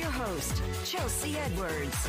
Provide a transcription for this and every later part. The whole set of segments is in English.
your host, Chelsea Edwards.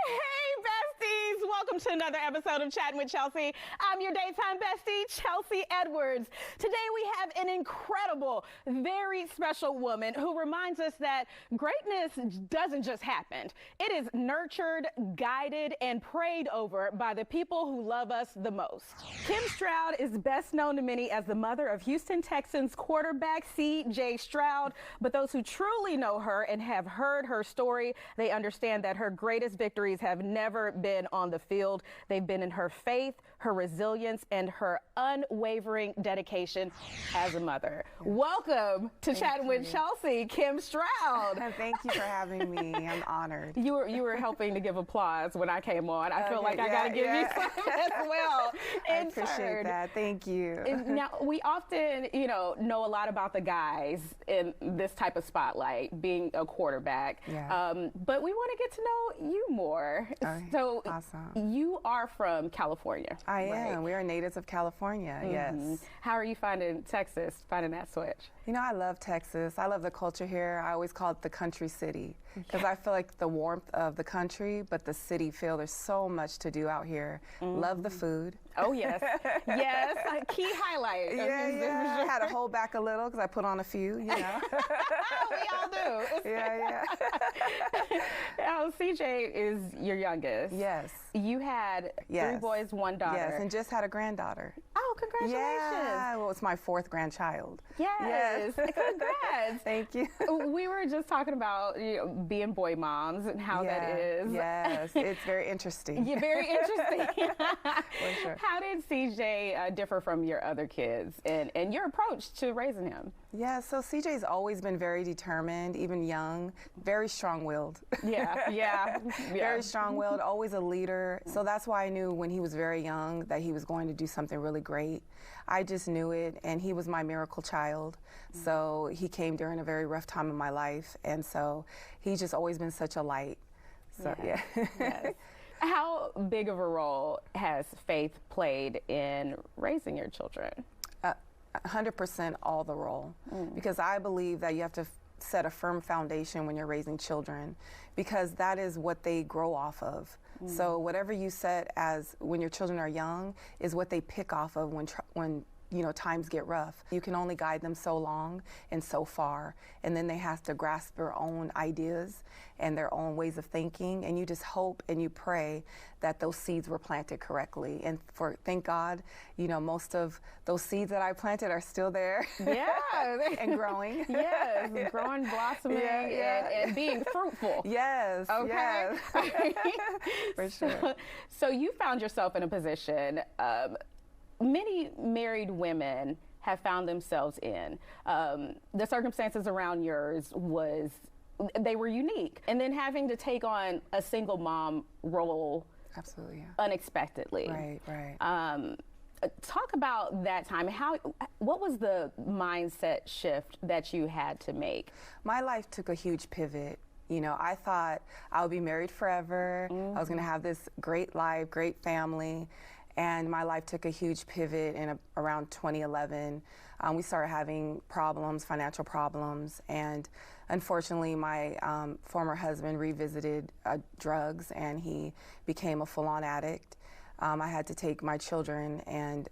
Hey, besties! Welcome to another episode of Chatting with Chelsea. I'm your daytime bestie, Chelsea Edwards. Today we have an incredible, very special woman who reminds us that greatness doesn't just happen. It is nurtured, guided, and prayed over by the people who love us the most. Kim Stroud is best known to many as the mother of Houston Texans quarterback C.J. Stroud, but those who truly know her and have heard her story, they understand that her greatest victories have never been on the field. They've been in her faith, her resilience, and her unwavering dedication as a mother. Welcome to Chatting with Chelsea, Kim Stroud. Thank you for having me. I'm honored. You were helping to give applause when I came on. I feel like I got to give you some as well. I appreciate that. Thank you. Now, we often, know a lot about the guys in this type of spotlight, being a quarterback. Yeah. But we want to get to know you more. So awesome. You are from California. I am. We are natives of California, yes. How are you finding Texas, finding that switch? I love Texas. I love the culture here. I always call it the country city because I feel like the warmth of the country, but the city feel. There's so much to do out here. Love the food. Oh, yes. Yes. A key highlight. Yeah. I had to hold back a little because I put on a few, We all do. Yeah. Now, CJ is your youngest. Yes. You had 3 boys, 1 daughter. Yes, and just had a granddaughter. Oh, congratulations. Yeah, well, it's my 4th grandchild. Yes. Congrats. Thank you. We were just talking about being boy moms and how that is. Yes, it's very interesting. Yeah, very interesting. For sure. How did CJ differ from your other kids and your approach to raising him? Yeah, so CJ's always been very determined, even young, very strong-willed. Yeah. Very strong-willed, always a leader. So that's why I knew when he was very young that he was going to do something really great. I just knew it, and he was my miracle child. So he came during a very rough time in my life, and so he's just always been such a light. So, Yes. How big of a role has faith played in raising your children? 100% all the role, because I believe that you have to set a firm foundation when you're raising children, because that is what they grow off of. So whatever you set as when your children are young is what they pick off of when times get rough. You can only guide them so long and so far, and then they have to grasp their own ideas and their own ways of thinking, and you just hope and you pray that those seeds were planted correctly. And thank God, most of those seeds that I planted are still there. Yeah. And growing. Yes, growing, blossoming, and being fruitful. Yes. Okay. Yes. For sure. So you found yourself in a position many married women have found themselves in. The circumstances around yours they were unique. And then having to take on a single mom role Absolutely, yeah. Unexpectedly. Right. Talk about that time. What was the mindset shift that you had to make? My life took a huge pivot. I thought I would be married forever. I was going to have this great life, great family. And my life took a huge pivot in around 2011. We started having problems, financial problems, and unfortunately my former husband revisited drugs, and he became a full-on addict. I had to take my children and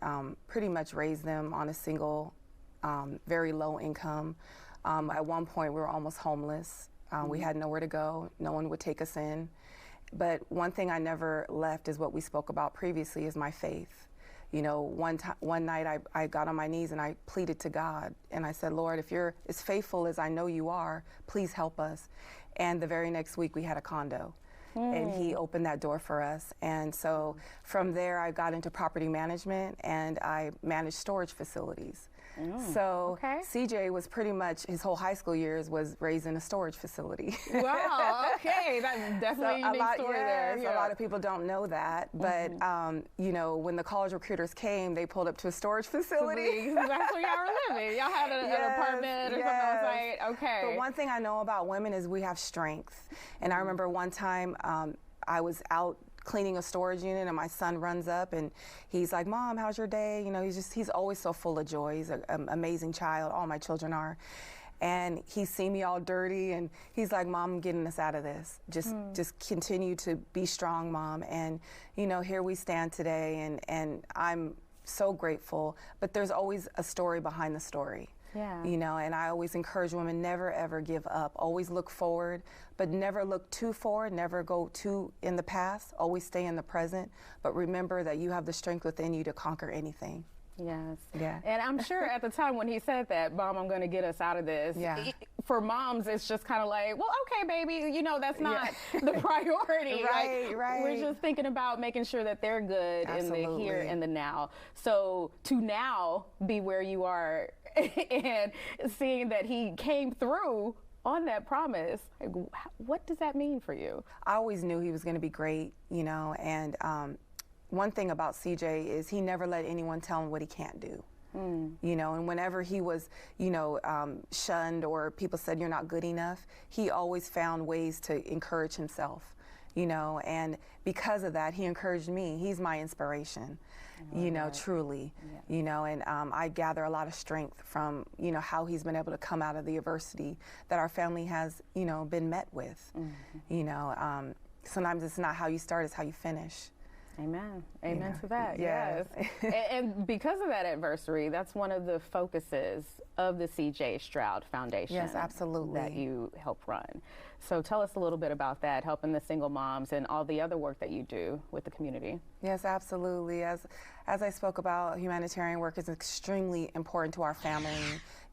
pretty much raise them on a single, very low income. At one point we were almost homeless. We had nowhere to go. No one would take us in. But one thing I never left is what we spoke about previously, is my faith. One night I got on my knees and I pleaded to God, and I said, Lord, if you're as faithful as I know you are, please help us. And the very next week we had a condo. And he opened that door for us. And so from there I got into property management, and I managed storage facilities. So okay. CJ was pretty much, his whole high school years was raised in a storage facility. Wow, okay, that's definitely a unique story there. A lot of people don't know that, but you know, when the college recruiters came, they pulled up to a storage facility. That's where y'all were living. Y'all had an apartment or something on site. Okay. But one thing I know about women is we have strength. And I remember one time I was out cleaning a storage unit and my son runs up and he's like, "Mom, how's your day?" You know, he's always so full of joy. He's an amazing child. All my children are. And he's seen me all dirty and he's like, "Mom, I'm getting us out of this. Just continue to be strong, Mom." And you know, here we stand today and I'm so grateful, but there's always a story behind the story. Yeah. You know, and I always encourage women, never ever give up. Always look forward, but never look too forward, never go too in the past. Always stay in the present, but remember that you have the strength within you to conquer anything. Yes. Yeah. And I'm sure at the time when he said that, "Mom, I'm going to get us out of this." Yeah. For moms, it's just kind of like, well, okay, baby, you know, that's not the priority. Right, right. We're just thinking about making sure that they're good in the here and the now. So to now be where you are and seeing that he came through on that promise, like, what does that mean for you? I always knew he was going to be great, you know, and one thing about CJ is he never let anyone tell him what he can't do. You know, and whenever he was, you know, shunned or people said you're not good enough, he always found ways to encourage himself, you know, and because of that, he encouraged me. He's my inspiration, you know, truly, you know, and I gather a lot of strength from, you know, how he's been able to come out of the adversity that our family has, you know, been met with. You know, sometimes it's not how you start, it's how you finish. Amen. Amen to that. Yes. And because of that adversity, that's one of the focuses of the CJ Stroud Foundation. Yes, absolutely. That you help run. So tell us a little bit about that, helping the single moms and all the other work that you do with the community. Yes, absolutely. As I spoke about, humanitarian work is extremely important to our family.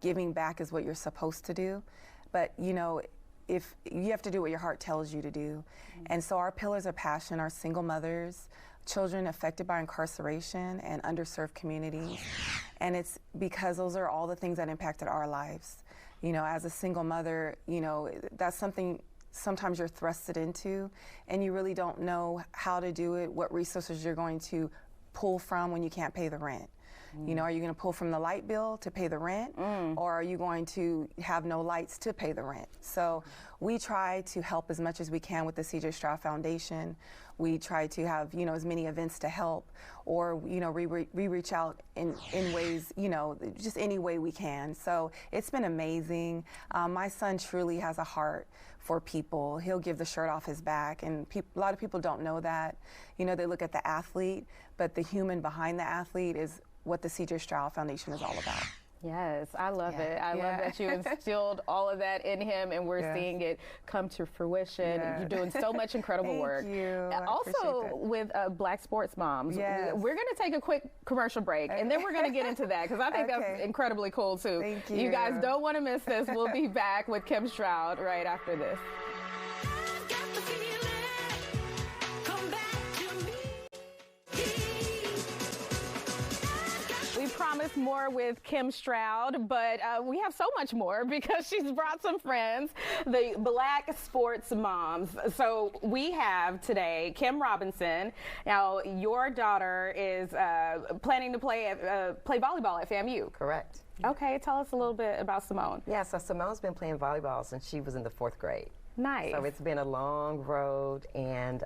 Giving back is what you're supposed to do. But, you know, if you have to do what your heart tells you to do. And so our pillars of passion are single mothers, children affected by incarceration, and underserved communities. And it's because those are all the things that impacted our lives. You know, as a single mother, you know, that's something sometimes you're thrusted into and you really don't know how to do it, what resources you're going to pull from when you can't pay the rent. You know, are you going to pull from the light bill to pay the rent, or are you going to have no lights to pay the rent? So we try to help as much as we can with the CJ Stroud Foundation. We try to have, you know, as many events to help, or, you know, we reach out in ways, you know, just any way we can. So it's been amazing. My son truly has a heart for people. He'll give the shirt off his back, and a lot of people don't know that. You know, they look at the athlete, but the human behind the athlete is what the CJ Stroud Foundation is all about. Yes, I love it. I love that you instilled all of that in him, and we're seeing it come to fruition. You're doing so much incredible work. Thank you. Also with Black Sports Moms. Yes. We're going to take a quick commercial break, and then we're going to get into that, because I think that's incredibly cool, too. Thank you. You guys don't want to miss this. We'll be back with Kim Stroud right after this. Promise more with Kim Stroud, but we have so much more because she's brought some friends, the Black Sports Moms. So we have today Kim Robinson. Now, your daughter is planning to play volleyball at FAMU. Correct. Okay, tell us a little bit about Simone. Yeah, so Simone's been playing volleyball since she was in the 4th grade. Nice. So it's been a long road, and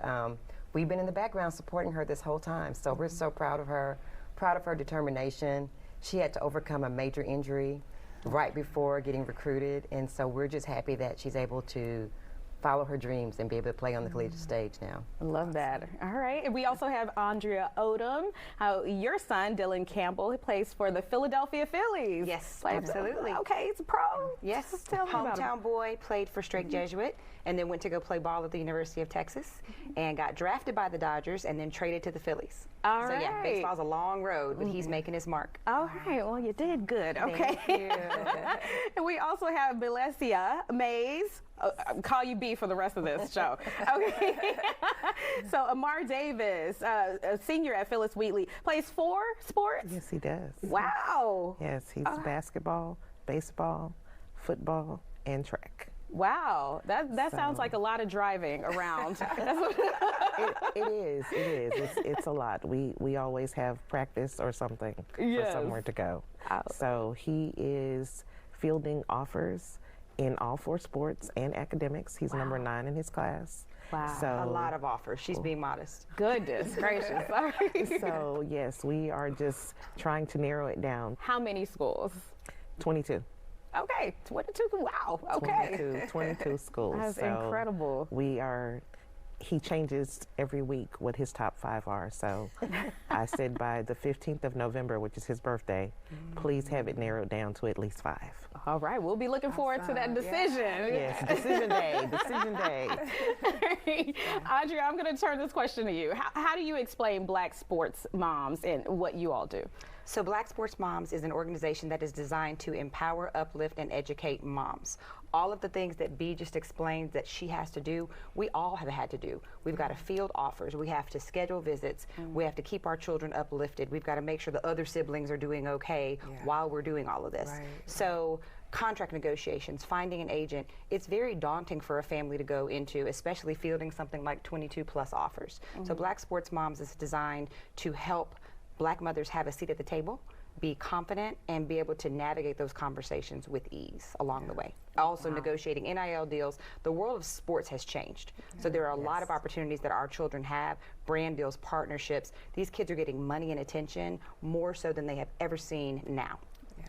we've been in the background supporting her this whole time. So we're so proud of her determination. She had to overcome a major injury right before getting recruited, and so we're just happy that she's able to follow her dreams and be able to play on the collegiate stage now. I love that. All right. And we also have Adrea Odom. Your son, Dylan Campbell, he plays for the Philadelphia Phillies. Yes, absolutely. Okay, he's a pro. Yes, Tell me about him. hometown boy, played for Strake Jesuit, and then went to go play ball at the University of Texas, and got drafted by the Dodgers, and then traded to the Phillies. All so right. yeah, baseball's a long road, but he's making his mark. All right. Well, you did good. Okay. Thank you. And we also have Belesia Mays call you B for the rest of this show. Okay. So Amar Davis, a senior at Phyllis Wheatley, plays 4 sports? Yes, he does. Wow. Yes, he's basketball, baseball, football, and track. Wow, that sounds like a lot of driving around. It is. It's a lot. We always have practice or something for somewhere to go. So he is fielding offers in all 4 sports and academics. He's number 9 in his class. Wow. So, A lot of offers. She's being modest. Goodness gracious. Sorry. so yes, we are just trying to narrow it down. How many schools? 22. Okay, 22. Wow. Okay. 22 schools. That's So incredible. He changes every week what his top 5 are. So I said by the 15th of November, which is his birthday, please have it narrowed down to at least 5. All right, we'll be looking forward to that decision. Yes, decision day. Adrea, I'm going to turn this question to you. How do you explain Black sports moms and what you all do? So Black Sports Moms is an organization that is designed to empower, uplift, and educate moms. All of the things that B just explained that she has to do, we all have had to do. We've got to field offers. We have to schedule visits. We have to keep our children uplifted. We've got to make sure the other siblings are doing okay while we're doing all of this. So contract negotiations, finding an agent, it's very daunting for a family to go into, especially fielding something like 22 plus offers. So Black Sports Moms is designed to help Black mothers have a seat at the table, be confident, and be able to navigate those conversations with ease along the way. Also negotiating NIL deals. The world of sports has changed. So there are a lot of opportunities that our children have, brand deals, partnerships. These kids are getting money and attention more so than they have ever seen now.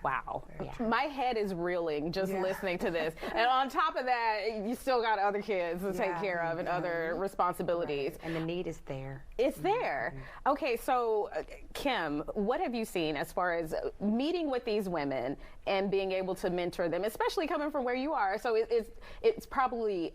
Wow. My head is reeling just listening to this. And on top of that, you still got other kids to take care of and other responsibilities. And the need is there. It's there. Okay, so Kim, what have you seen as far as meeting with these women and being able to mentor them, especially coming from where you are? So it's probably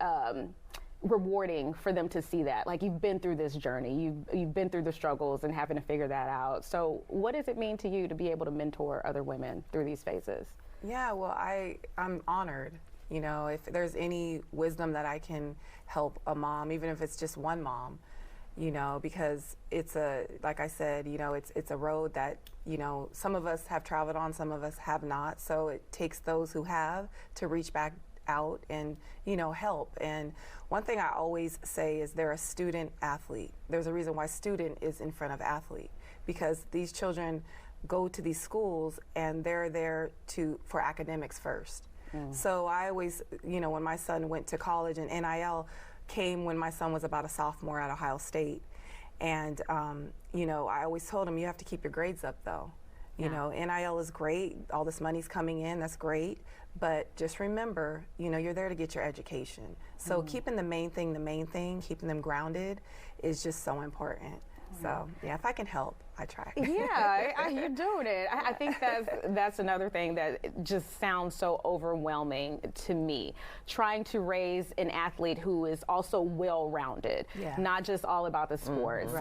rewarding for them to see that. Like, you've been through this journey, you've been through the struggles and having to figure that out. So what does it mean to you to be able to mentor other women through these phases? Yeah, well, I'm honored. You know, if there's any wisdom that I can help a mom, even if it's just one mom, you know, because it's like I said, you know, it's a road that, you know, some of us have traveled on, some of us have not. So it takes those who have to reach back out and, you know, help. And one thing I always say is they're a student athlete. There's a reason why student is in front of athlete, because these children go to these schools and they're there for academics first. So I always, you know, when my son went to college, and NIL came when my son was about a sophomore at Ohio State. And, you know, I always told him, you have to keep your grades up though. You know, NIL is great, all this money's coming in, that's great, but just remember, you know, you're there to get your education. So keeping the main thing, keeping them grounded is just so important. So, yeah, if I can help, I try. Yeah, you're doing it. I think that's another thing that just sounds so overwhelming to me. Trying to raise an athlete who is also well-rounded, not just all about the sports,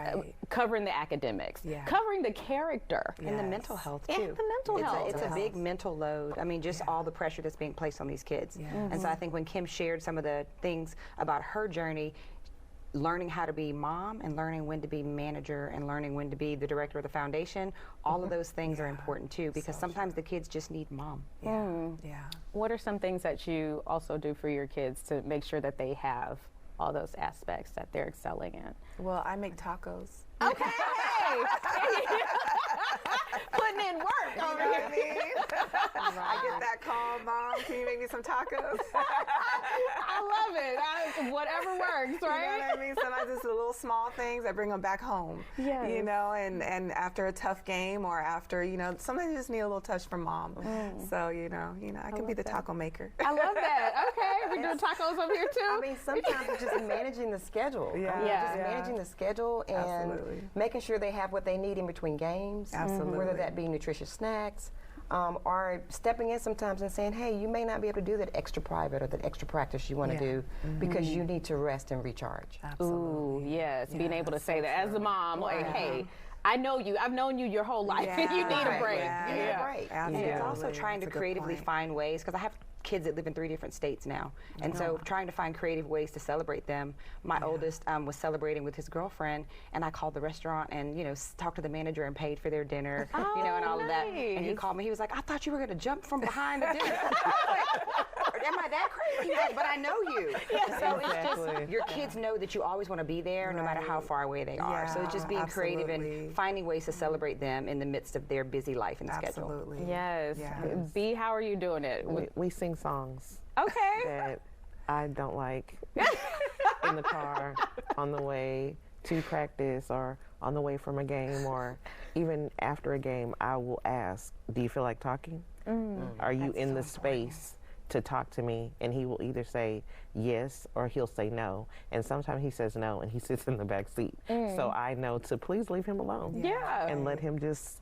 covering the academics, covering the character. And the mental health, too. And the mental health. It's a big mental load. I mean, just all the pressure that's being placed on these kids. And so I think when Kim shared some of the things about her journey, learning how to be mom and learning when to be manager and learning when to be the director of the foundation, all of those things are important too, because sometimes the kids just need mom. What are some things that you also do for your kids to make sure that they have all those aspects that they're excelling in? Well, I make tacos. Okay. Putting in work over here. I get that call, Mom, can you make me some tacos? I love it. Whatever works, right? You know what I mean? Sometimes it's the little small things that bring them back home. You know, and after a tough game or after, you know, sometimes you just need a little touch from Mom. So, you know, I can be the taco maker. I love that. Okay, we doing tacos over here too. I mean, sometimes it's just managing the schedule. Just managing the schedule and making sure they have what they need in between games. Whether that be nutritious snacks, or stepping in sometimes and saying, hey, you may not be able to do that extra private or that extra practice you want to do because you need to rest and recharge. Ooh, yes, being able to say that as a mom, like, hey, I know you. I've known you your whole life. You need a break. And it's also trying to creatively find ways, because I have kids that live in 3 different states now. And so trying to find creative ways to celebrate them. My oldest was celebrating with his girlfriend, and I called the restaurant and, you know, talked to the manager and paid for their dinner, you know, and all of that. And he called me, he was like, I thought you were gonna jump from behind the dinner. Am I that crazy? He was like, but I know you. So it's just, your kids know that you always want to be there no matter how far away they are. So it's just being creative and finding ways to celebrate them in the midst of their busy life and schedule. Absolutely. Yes. B, how are you doing it? We sing songs Okay. that I don't like in the car on the way to practice or on the way from a game, or even after a game. I will ask, do you feel like talking? Are you in the space to talk to me? And he will either say yes or he'll say no. And sometimes he says no and he sits in the back seat. So I know to please leave him alone. Yeah. And let him just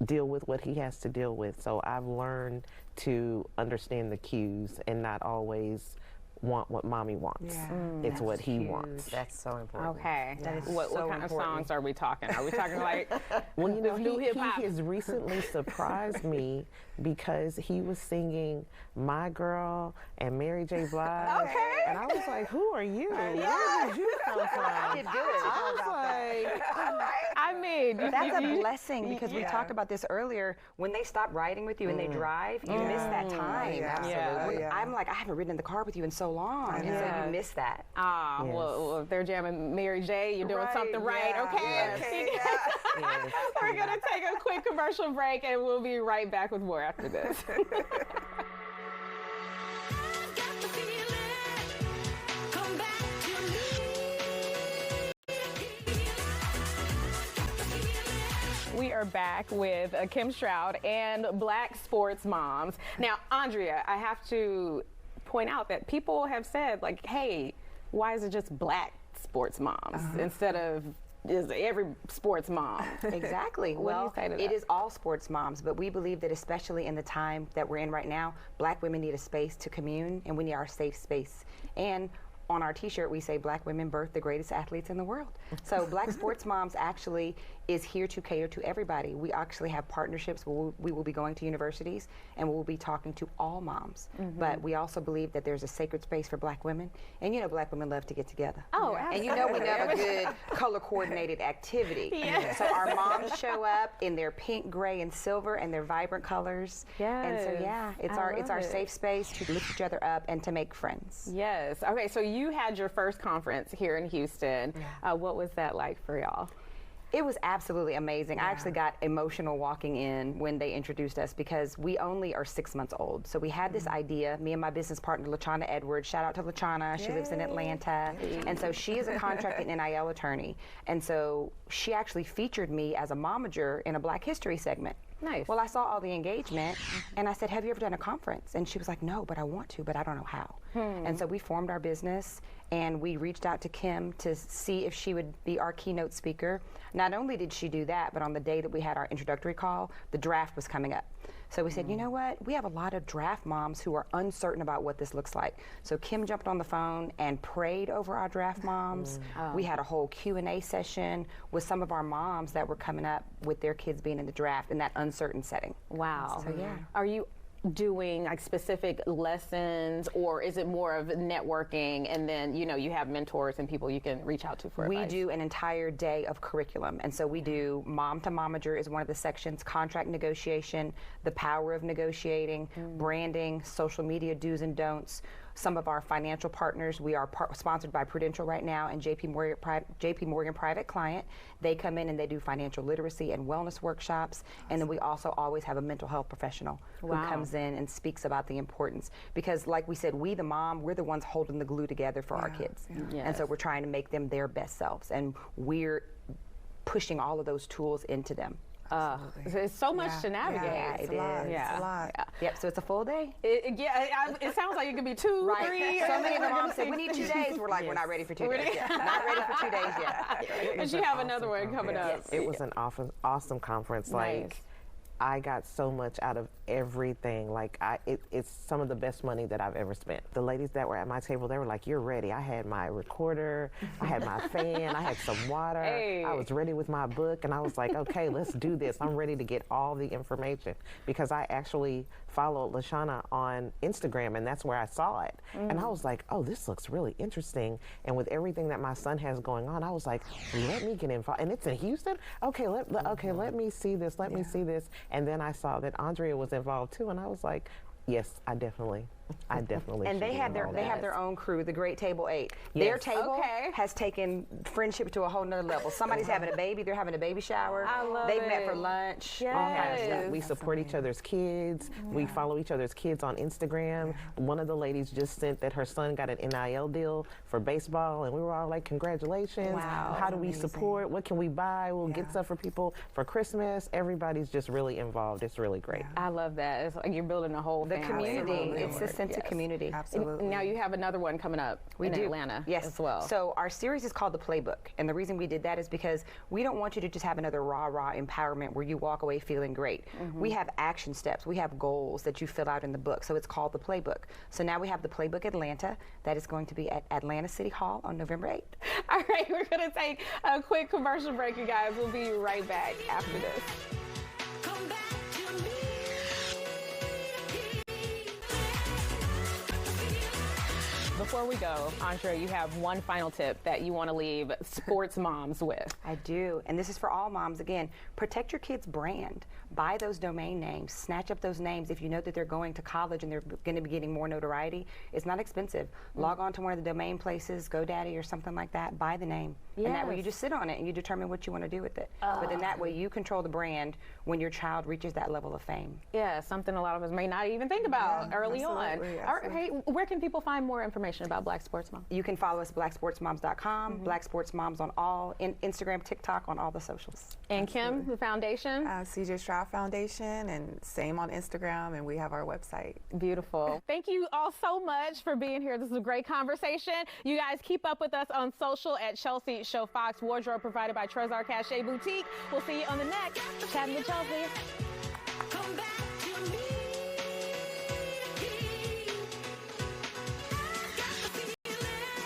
deal with what he has to deal with. So I've learned to understand the cues and not always want what mommy wants. It's what he wants. That's so important. Okay. That is What so kind of important. songs are we talking? Are we talking like Well, you know, new he hip-hop? has recently surprised me because he was singing My Girl and Mary J. Blige. Okay. And I was like, who are you? Where did you come from? Did good. I was like, I mean, That's a blessing, because we talked about this earlier. When they stop riding with you and they drive, you miss that time. Absolutely. I'm like, I haven't ridden in the car with you in so long, and so you miss that. well, if they're jamming Mary J, you're doing something right, okay? yes. We're going to take a quick commercial break, and we'll be right back with more after this. We are back with Kim Stroud and Black sports moms. Now, Adrea, I have to point out that people have said, like, hey, why is it just Black sports moms instead of is every sports mom? Exactly. What do you Well, say to it that? is all sports moms, but we believe that especially in the time that we're in right now, Black women need a space to commune, and we need our safe space. And on our t-shirt we say Black women birth the greatest athletes in the world. So Black Sports Moms actually is here to cater to everybody. We actually have partnerships where we will be going to universities and we'll be talking to all moms. But we also believe that there's a sacred space for Black women. And you know, Black women love to get together. Oh, And you know we love a good color coordinated activity. So our moms show up in their pink, gray, and silver and their vibrant colors. And so it's our safe space to lift each other up and to make friends. Yes. Okay, so you had your first conference here in Houston. What was that like for y'all? It was absolutely amazing. I actually got emotional walking in when they introduced us, because we only are 6 months old. So we had this idea, me and my business partner, LaChana Edwards. Shout out to LaChana. She lives in Atlanta. And so she is a contract and NIL attorney. And so she actually featured me as a momager in a Black History segment. Nice. Well, I saw all the engagement, and I said, have you ever done a conference? And she was like, no, but I want to, but I don't know how. And so we formed our business, and we reached out to Kim to see if she would be our keynote speaker. Not only did she do that, but on the day that we had our introductory call, the draft was coming up. So we said, you know what? We have a lot of draft moms who are uncertain about what this looks like. So Kim jumped on the phone and prayed over our draft moms. We had a whole Q&A session with some of our moms that were coming up with their kids being in the draft in that uncertain setting. Wow. So Are you doing like specific lessons, or is it more of networking and then you have mentors and people you can reach out to for advice? We do an entire day of curriculum, and so we do Mom to Momager is one of the sections, contract negotiation, the power of negotiating, branding, social media do's and don'ts. Some of our financial partners, we are sponsored by Prudential right now and JP Morgan Private Client. They come in and they do financial literacy and wellness workshops. And then we also always have a mental health professional who comes in and speaks about the importance. Because like we said, we the mom, we're the ones holding the glue together for our kids. And so we're trying to make them their best selves. And we're pushing all of those tools into them. It's so much to navigate. It is. It's a lot. Yep, so it's a full day. It sounds like it could be 2, 3. So many of the moms said, we need 2 days. We're like, we're not ready for 2 days yet. Not ready for 2 days yet. But you have another one coming up. It was an awesome conference. Like, I got so much out of everything. Like, it's some of the best money that I've ever spent. The ladies that were at my table, they were like, you're ready. I had my recorder, I had my fan, I had some water. I was ready with my book, and I was like, okay, let's do this. I'm ready to get all the information, because I actually followed Lashana on Instagram, and that's where I saw it. And I was like, oh, this looks really interesting. And with everything that my son has going on, I was like, let me get involved. And it's in Houston? Okay, let me see this, let me see this. And then I saw that Adrea was involved too, and I was like, yes, I definitely. And they have their own crew, the Great Table 8. Yes. Their table has taken friendship to a whole nother level. Somebody's having a baby, they're having a baby shower. I love They've it. met for lunch. Yes. All kinds of stuff. We support each other's kids. We follow each other's kids on Instagram. One of the ladies just sent that her son got an NIL deal for baseball, and we were all like, congratulations. Wow. How do we support? What can we buy? We'll get stuff for people for Christmas. Everybody's just really involved. It's really great. I love that. It's like you're building a whole The family. community. It's a sense of community. Absolutely. Now you have another one coming up in Atlanta as well. So our series is called The Playbook. And the reason we did that is because we don't want you to just have another rah-rah empowerment where you walk away feeling great. We have action steps. We have goals that you fill out in the book. So it's called The Playbook. So now we have The Playbook Atlanta. That is going to be at Atlanta City Hall on November 8th. All right, we're going to take a quick commercial break, you guys. We'll be right back after this. Come back to me. Before we go, Andrea, you have one final tip that you want to leave sports moms with. I do, and this is for all moms. Again, protect your kids' brand. Buy those domain names. Snatch up those names if you know that they're going to college and they're going to be getting more notoriety. It's not expensive. Log on to one of the domain places, GoDaddy or something like that. Buy the name, and that way you just sit on it and you determine what you want to do with it. But then that way you control the brand when your child reaches that level of fame. Yeah, something a lot of us may not even think about early on. absolutely. All right, hey, where can people find more information about Black Sports Mom? You can follow us at blacksportsmoms.com, Black Sports Moms on all, Instagram, TikTok, on all the socials. And Kim, the foundation? CJ Stroud Foundation, and same on Instagram, and we have our website. Beautiful. Thank you all so much for being here. This is a great conversation. You guys keep up with us on social at Chelsea Show Fox. Wardrobe provided by Trezor Cache Boutique. We'll see you on the next Chatting with Chelsea.